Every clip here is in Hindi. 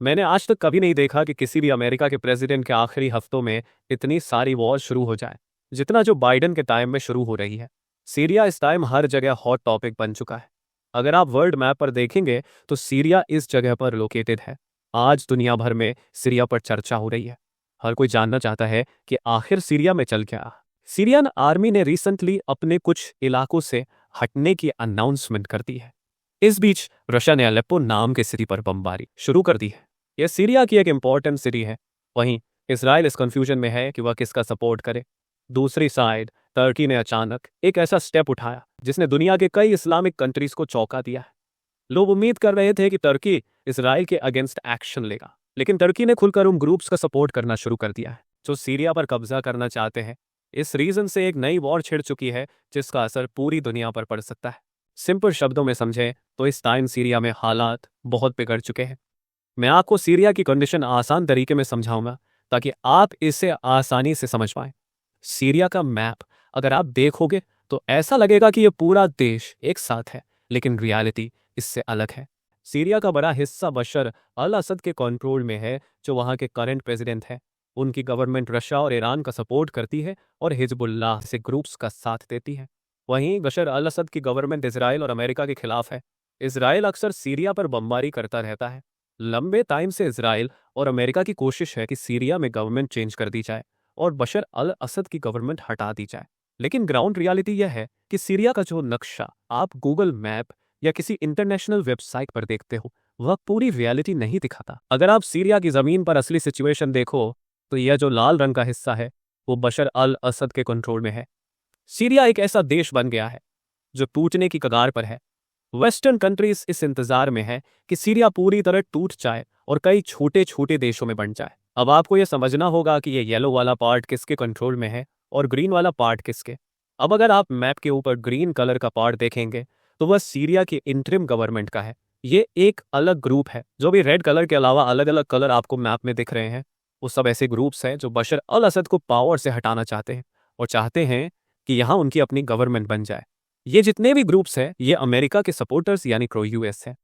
मैंने आज तक कभी नहीं देखा कि किसी भी अमेरिका के प्रेसिडेंट के आखिरी हफ्तों में इतनी सारी वॉर शुरू हो जाए जितना जो बाइडेन के टाइम में शुरू हो रही है। सीरिया इस टाइम हर जगह हॉट टॉपिक बन चुका है। अगर आप वर्ल्ड मैप पर देखेंगे तो सीरिया इस जगह पर लोकेटेड है। आज दुनिया भर में सीरिया पर चर्चा हो रही है। हर कोई जानना चाहता है कि आखिर सीरिया में चल क्या। सीरियन आर्मी ने रिसेंटली अपने कुछ इलाकों से हटने की अनाउंसमेंट कर दी है। इस बीच रशिया ने अलेप्पो नाम के सिटी पर बमबारी शुरू कर दी है। यह सीरिया की एक इंपॉर्टेंट सिटी है। वहीं इसराइल इस कंफ्यूजन में है कि वह किसका सपोर्ट करे। दूसरी साइड टर्की ने अचानक एक ऐसा स्टेप उठाया जिसने दुनिया के कई इस्लामिक कंट्रीज को चौंका दिया है। लोग उम्मीद कर रहे थे कि टर्की इसराइल के अगेंस्ट एक्शन लेगा, लेकिन टर्की ने खुलकर उन ग्रुप्स का सपोर्ट करना शुरू कर दिया है जो सीरिया पर कब्जा करना चाहते हैं। इस रीजन से एक नई वॉर छिड़ चुकी है जिसका असर पूरी दुनिया पर पड़ सकता है। सिंपल शब्दों में समझें तो इस टाइम सीरिया में हालात बहुत बिगड़ चुके हैं। मैं आपको सीरिया की कंडीशन आसान तरीके में समझाऊंगा ताकि आप इसे आसानी से समझ पाएं। सीरिया का मैप अगर आप देखोगे तो ऐसा लगेगा कि यह पूरा देश एक साथ है, लेकिन रियलिटी इससे अलग है। सीरिया का बड़ा हिस्सा बशर अल असद के कंट्रोल में है, जो वहां के करंट प्रेसिडेंट है। उनकी गवर्नमेंट रशिया और ईरान का सपोर्ट करती है और हिजबुल्लाह से ग्रुप्स का साथ देती है। वहीं बशर अल असद की गवर्नमेंट इसराइल और अमेरिका के खिलाफ है। इसराइल अक्सर सीरिया पर बमबारी करता रहता है। लंबे टाइम से इसराइल और अमेरिका की कोशिश है कि सीरिया में गवर्नमेंट चेंज कर दी जाए और बशर अल असद की गवर्नमेंट हटा दी जाए। लेकिन ग्राउंड रियलिटी यह है कि सीरिया का जो नक्शा आप गूगल मैप या किसी इंटरनेशनल वेबसाइट पर देखते हो वह पूरी रियलिटी नहीं दिखाता। अगर आप सीरिया की जमीन पर असली सिचुएशन देखो तो यह जो लाल रंग का हिस्सा है वो बशर अल असद के कंट्रोल में है। सीरिया एक ऐसा देश बन गया है जो टूटने की कगार पर है। वेस्टर्न कंट्रीज इस इंतजार में है कि सीरिया पूरी तरह टूट जाए और कई छोटे छोटे देशों में बंट जाए। अब आपको यह समझना होगा कि ये येलो वाला पार्ट किसके कंट्रोल में है और ग्रीन वाला पार्ट किसके। अब अगर आप मैप के ऊपर ग्रीन कलर का पार्ट देखेंगे तो वह सीरिया की इंटरिम गवर्नमेंट का है। ये एक अलग ग्रुप है। जो भी रेड कलर के अलावा अलग अलग कलर आपको मैप में दिख रहे हैं वो सब ऐसे ग्रुप्स हैं जो बशर अल असद को पावर से हटाना चाहते हैं और चाहते हैं कि यहां उनकी अपनी गवर्नमेंट बन जाए। ये जितने भी ग्रुप्स हैं ये अमेरिका के सपोर्टर्स यानी प्रो यूएस हैं।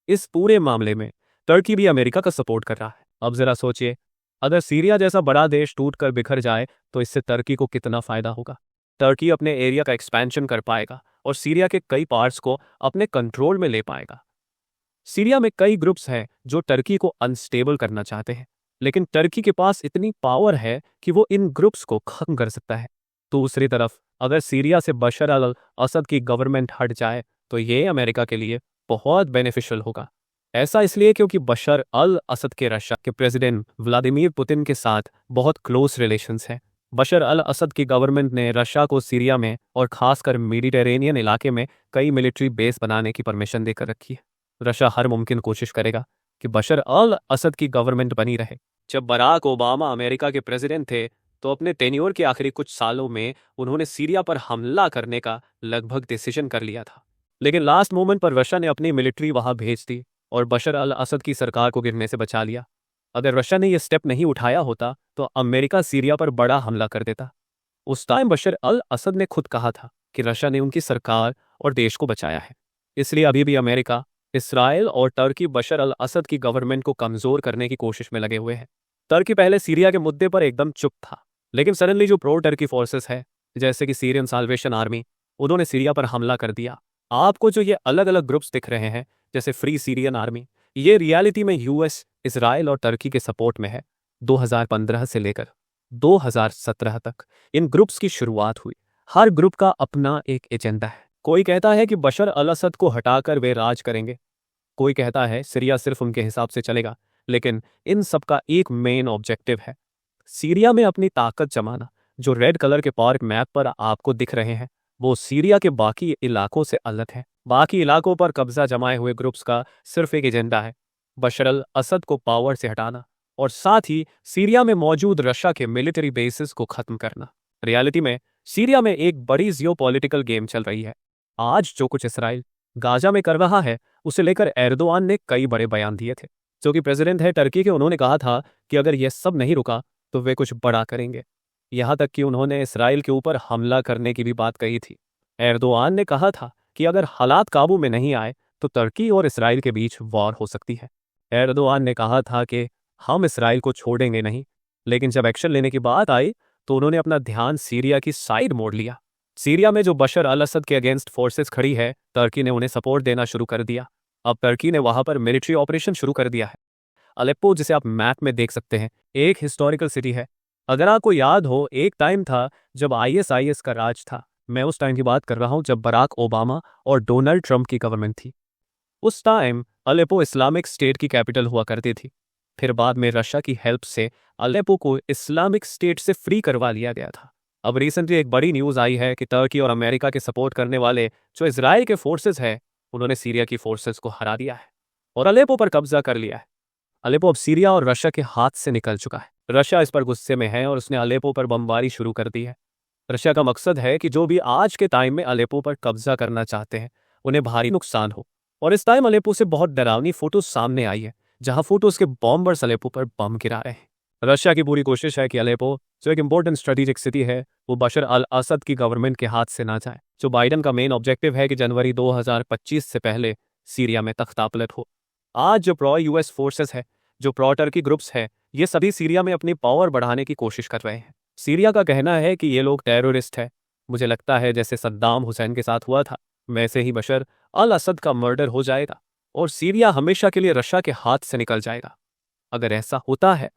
इस पूरे मामले में टर्की भी अमेरिका का सपोर्ट कर रहा है। अब जरा सोचिए, अगर सीरिया जैसा बड़ा देश टूटकर बिखर जाए तो इससे टर्की को कितना फायदा होगा। टर्की अपने एरिया का एक्सपेंशन कर पाएगा और सीरिया के कई पार्ट्स को अपने कंट्रोल में ले पाएगा। सीरिया में कई ग्रुप्स हैं जो टर्की को अनस्टेबल करना चाहते हैं, लेकिन टर्की के पास इतनी पावर है कि वो इन ग्रुप्स को खत्म कर सकता है। दूसरी तरफ अगर सीरिया से बशर अल असद की गवर्नमेंट हट जाए तो ये अमेरिका के लिए बहुत बेनिफिशियल होगा। ऐसा इसलिए क्योंकि बशर अल असद के रशिया के प्रेसिडेंट व्लादिमीर पुतिन के साथ बहुत क्लोज रिलेशंस हैं। बशर अल असद की गवर्नमेंट ने रशिया को सीरिया में और खासकर मेडिटेरेनियन इलाके में कई मिलिट्री बेस बनाने की परमिशन देकर रखी है। रशिया हर मुमकिन कोशिश करेगा कि बशर अल असद की गवर्नमेंट बनी रहे। जब बराक ओबामा अमेरिका के प्रेसिडेंट थे तो अपने टेन्योर के आखिरी कुछ सालों में उन्होंने सीरिया पर हमला करने का लगभग डिसीजन कर लिया था, लेकिन लास्ट मोमेंट पर रशिया ने अपनी मिलिट्री वहां भेज दी और बशर अल असद की सरकार को गिरने से बचा लिया। अगर रशिया ने यह स्टेप नहीं उठाया होता तो अमेरिका सीरिया पर बड़ा हमला कर देता। उस टाइम बशर अल असद ने खुद कहा था कि रशिया ने उनकी सरकार और देश को बचाया है। इसलिए अभी भी अमेरिका, इसराइल और टर्की बशर अल असद की गवर्नमेंट को कमजोर करने की कोशिश में लगे हुए हैं। टर्की पहले सीरिया के मुद्दे पर एकदम चुप था, लेकिन सडनली जो प्रो टर्की फोर्सेस है जैसे कि सीरियन साल्वेशन आर्मी, उन्होंने सीरिया पर हमला कर दिया। आपको जो ये अलग अलग ग्रुप्स दिख रहे हैं जैसे फ्री सीरियन आर्मी, ये रियलिटी में यूएस, इसराइल और टर्की के सपोर्ट में है। 2015 से लेकर 2017 तक इन ग्रुप्स की शुरुआत हुई। हर ग्रुप का अपना एक एजेंडा है। कोई कहता है कि बशर अल असद को हटाकर वे राज करेंगे, कोई कहता है सीरिया सिर्फ उनके हिसाब से चलेगा, लेकिन इन सबका एक मेन ऑब्जेक्टिव है, सीरिया में अपनी ताकत जमाना। जो रेड कलर के पार्क मैप पर आपको दिख रहे हैं वो सीरिया के बाकी इलाकों से अलग है। बाकी इलाकों पर कब्जा जमाए हुए ग्रुप्स का सिर्फ एक एजेंडा है, बशर अल असद को पावर से हटाना और साथ ही सीरिया में मौजूद रशिया के मिलिट्री बेसिस को खत्म करना। रियलिटी में सीरिया में एक बड़ी जियोपॉलिटिकल गेम चल रही है। आज जो कुछ इसराइल गाजा में कर रहा है उसे लेकर एर्दोआन ने कई बड़े बयान दिए थे। जो कि प्रेसिडेंट है टर्की के, उन्होंने कहा था कि अगर यह सब नहीं रुका तो वे कुछ बड़ा करेंगे। यहां तक कि उन्होंने इसराइल के ऊपर हमला करने की भी बात कही थी। एर्दोआन ने कहा था कि अगर हालात काबू में नहीं आए तो टर्की और इसराइल के बीच वॉर हो सकती है। एर्दोआन ने कहा था कि हम इसराइल को छोड़ेंगे नहीं, लेकिन जब एक्शन लेने की बात आई तो उन्होंने अपना ध्यान सीरिया की साइड मोड़ लिया। सीरिया में जो बशर अल असद के अगेंस्ट फोर्सेस खड़ी है, तुर्की ने उन्हें सपोर्ट देना शुरू कर दिया। अब तुर्की ने वहां पर मिलिट्री ऑपरेशन शुरू कर दिया है। अलेप्पो, जिसे आप मैप में देख सकते हैं, एक हिस्टोरिकल सिटी है। अगर आपको याद हो, एक टाइम था जब आईएसआईएस का राज था। मैं उस टाइम की बात कर रहा हूं जब बराक ओबामा और डोनाल्ड ट्रंप की गवर्नमेंट थी। उस टाइम अलेप्पो इस्लामिक स्टेट की कैपिटल हुआ करती थी। फिर बाद में रशिया की हेल्प से अलेप्पो को इस्लामिक स्टेट से फ्री करवा लिया गया था। अब रिसेंटली एक बड़ी न्यूज़ आई है कि तुर्की और अमेरिका के सपोर्ट करने वाले जो इजराइल के फोर्सेस हैं, उन्होंने सीरिया की फोर्सेस को हरा दिया है और अलेप्पो पर कब्जा कर लिया है। अलेप्पो अब सीरिया और रशिया के हाथ से निकल चुका है। रशिया इस पर गुस्से में है और उसने अलेप्पो पर बमबारी शुरू कर दी है। रशिया का मकसद है कि जो भी आज के टाइम में अलेप्पो पर कब्जा करना चाहते हैं, उन्हें भारी नुकसान हो। और इस टाइम अलेप्पो से बहुत डरावनी फोटो सामने आई है, जहां फोटोज के बॉम्बर्स अलेप्पो पर बम गिरा रहे हैं। रशिया की पूरी कोशिश है कि अलेप्पो, जो एक इंपॉर्टेंट स्ट्रेटेजिक सिटी है, वो बशर अल असद की गवर्नमेंट के हाथ से ना जाए। जो बाइडन का मेन ऑब्जेक्टिव है कि जनवरी 2025 से पहले सीरिया में तख्तापलट हो। आज जो प्रो यूएस फोर्सेस है, जो प्रो टर्की ग्रुप्स है, ये सभी सीरिया में अपनी पावर बढ़ाने की कोशिश कर रहे हैं। सीरिया का कहना है कि ये लोग टेररिस्ट है। मुझे लगता है जैसे सद्दाम हुसैन के साथ हुआ था, वैसे ही बशर अल असद का मर्डर हो जाएगा और सीरिया हमेशा के लिए रशिया के हाथ से निकल जाएगा। अगर ऐसा होता है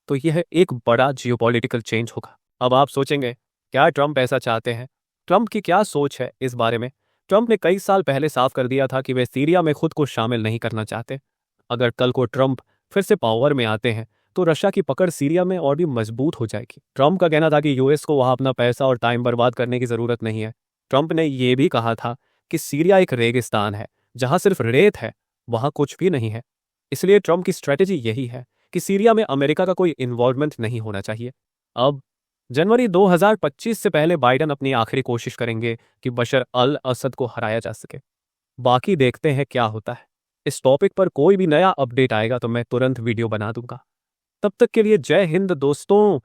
तो यह एक बड़ा जियोपॉलिटिकल चेंज होगा। अब आप सोचेंगे, क्या ट्रंप ऐसा चाहते हैं? ट्रंप की क्या सोच है इस बारे में? ट्रंप ने कई साल पहले साफ कर दिया था कि वे सीरिया में खुद को शामिल नहीं करना चाहते। अगर कल को ट्रंप फिर से पावर में आते हैं तो रशिया की पकड़ सीरिया में और भी मजबूत हो जाएगी। ट्रंप का कहना था कि यूएस को वहां अपना पैसा और टाइम बर्बाद करने की जरूरत नहीं है। ट्रंप ने यह भी कहा था कि सीरिया एक रेगिस्तान है, जहां सिर्फ रेत है, वहां कुछ भी नहीं है। इसलिए ट्रंप की स्ट्रेटेजी यही है कि सीरिया में अमेरिका का कोई इन्वॉल्वमेंट नहीं होना चाहिए। अब जनवरी 2025 से पहले बाइडन अपनी आखिरी कोशिश करेंगे कि बशर अल असद को हराया जा सके। बाकी देखते हैं क्या होता है। इस टॉपिक पर कोई भी नया अपडेट आएगा तो मैं तुरंत वीडियो बना दूंगा। तब तक के लिए जय हिंद दोस्तों।